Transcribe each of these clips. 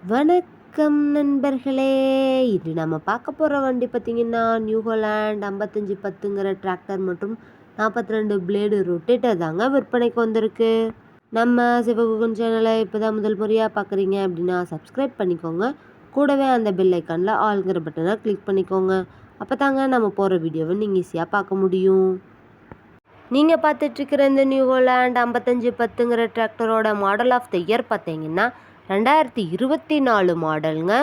வணக்கம் நண்பர்களே. இது நம்ம பார்க்க போகிற வண்டி பார்த்திங்கன்னா நியூ ஹாலண்ட் 5510ங்கிற டிராக்டர் மற்றும் 42 பிளேடு ரொட்டேட்டர் தாங்க விற்பனைக்கு வந்திருக்கு. நம்ம சிவகுகன் சேனலை இப்போ தான் முதல் முறையாக பார்க்குறீங்க அப்படின்னா சப்ஸ்கிரைப் பண்ணிக்கோங்க. கூடவே அந்த பெல் ஐக்கானில் ஆல்ங்கிற பட்டனை கிளிக் பண்ணிக்கோங்க. அப்போ தாங்க நம்ம போகிற வீடியோவை நீங்கள் ஈஸியாக பார்க்க முடியும். நீங்கள் பார்த்துட்ருக்கிற இந்த நியூ ஹாலண்ட் 5510ங்கிற டிராக்டரோட மாடல் ஆஃப் த இயர் பார்த்தீங்கன்னா 2024 மாடலுங்க.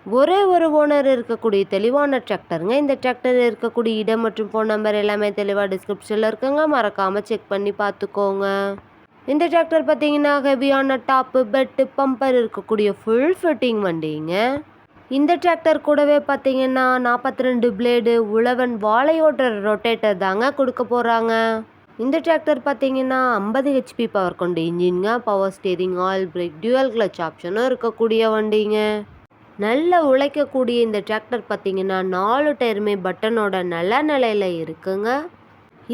ஒரே ஒரு ஓனர் இருக்கக்கூடிய தெளிவான டிராக்டருங்க. இந்த டிராக்டர் இருக்கக்கூடிய இடம் மற்றும் ஃபோன் நம்பர் எல்லாமே தெளிவாக டிஸ்கிரிப்ஷனில் இருக்குங்க. மறக்காமல் செக் பண்ணி பார்த்துக்கோங்க. இந்த டிராக்டர் பார்த்தீங்கன்னா ஹெவியான டாப்பு பெட்டு பம்பர் இருக்கக்கூடிய ஃபுல் ஃபிட்டிங் வண்டிங்க. இந்த டிராக்டர் கூடவே பார்த்தீங்கன்னா 42 பிளேடு உழவன் வாழையோட்ட ரொட்டேட்டர் தாங்க கொடுக்க போகிறாங்க. இந்த டிராக்டர் பார்த்தீங்கன்னா 50 ஹெச்பி பவர் கொண்ட இன்ஜின்ங்க. Power steering, oil brake, dual clutch ஆப்ஷனும் இருக்கக்கூடிய வண்டிங்க. நல்ல உழைக்கக்கூடிய இந்த டிராக்டர் பார்த்தீங்கன்னா 4 டயருமே பட்டனோட நல்ல நிலையில் இருக்குங்க.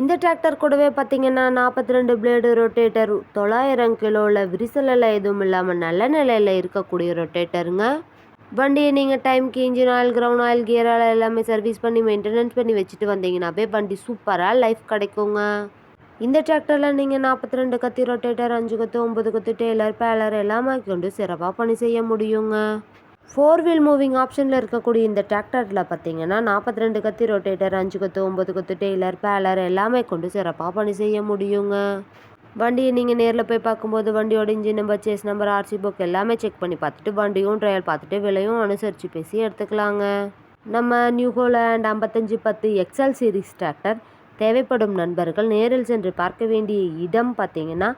இந்த டிராக்டர் கூடவே பார்த்தீங்கன்னா 42 பிளேடு ரொட்டேட்டர் 900 கிலோவில் விரிசலில் எதுவும் இல்லாமல் நல்ல நிலையில் இருக்கக்கூடிய ரொட்டேட்டருங்க. வண்டியை நீங்கள் டைமுக்கு engine oil, ground oil, gear oil எல்லாமே சர்வீஸ் பண்ணி மெயின்டெனன்ஸ் பண்ணி வச்சுட்டு வந்தீங்கன்னாவே வண்டி சூப்பராக லைஃப் கிடைக்குங்க. இந்த டிராக்டரில் நீங்கள் 42 கத்தி ரொட்டேட்டர், 5 கொத்து, 9 கொத்து, டெய்லர், பேலர் எல்லாமே கொண்டு சிறப்பாக பணி செய்ய முடியுங்க. 4 வீல் மூவிங் ஆப்ஷனில் இருக்கக்கூடிய இந்த டிராக்டரில் பார்த்தீங்கன்னா 42 கத்தி ரொட்டேட்டர், 5 கொத்து, 9 கொத்து, டெய்லர், பேலர் எல்லாமே கொண்டு சிறப்பாக பணி செய்ய முடியுங்க. வண்டியை நீங்கள் நேரில் போய் பார்க்கும்போது வண்டியோட engine number, chassis number, RC book எல்லாமே செக் பண்ணி பார்த்துட்டு வண்டியும் ட்ரையல் பார்த்துட்டு விலையும் அனுசரித்து பேசி எடுத்துக்கலாங்க. நம்ம New Holland 5510 XL series tractor தேவைப்படும் நண்பர்கள் நேரில் சென்று பார்க்க வேண்டிய இடம் பார்த்தீங்கன்னா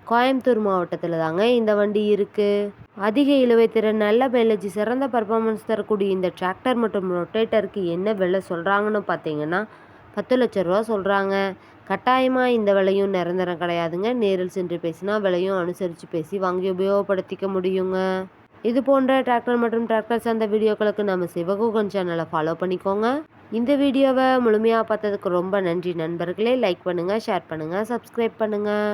கோயம்புத்தூர் மாவட்டத்தில் தாங்க இந்த வண்டி இருக்குது. அதிக இழுவை திறன், நல்ல மைலேஜ், சிறந்த பர்ஃபார்மன்ஸ் தரக்கூடிய இந்த டிராக்டர் மற்றும் ரொட்டேட்டருக்கு என்ன விலை சொல்கிறாங்கன்னு பார்த்தீங்கன்னா 10 லட்ச ரூபா சொல்கிறாங்க. கட்டாயமாக இந்த விலையும் நிரந்தரம் கிடையாதுங்க. நேரில் சென்று பேசினா விலையும் அனுசரித்து பேசி வாங்கி உபயோகப்படுத்திக்க முடியுங்க. இது போன்ற டிராக்டர் மற்றும் டிராக்டர் சார்ந்த வீடியோக்களுக்கு நம்ம சிவகுகன் சேனலை ஃபாலோ பண்ணிக்கோங்க. இந்த வீடியோவை முழுமையாக பார்த்ததுக்கு ரொம்ப நன்றி நண்பர்களே. லைக் பண்ணுங்கள், ஷேர் பண்ணுங்கள், சப்ஸ்கிரைப் பண்ணுங்கள்.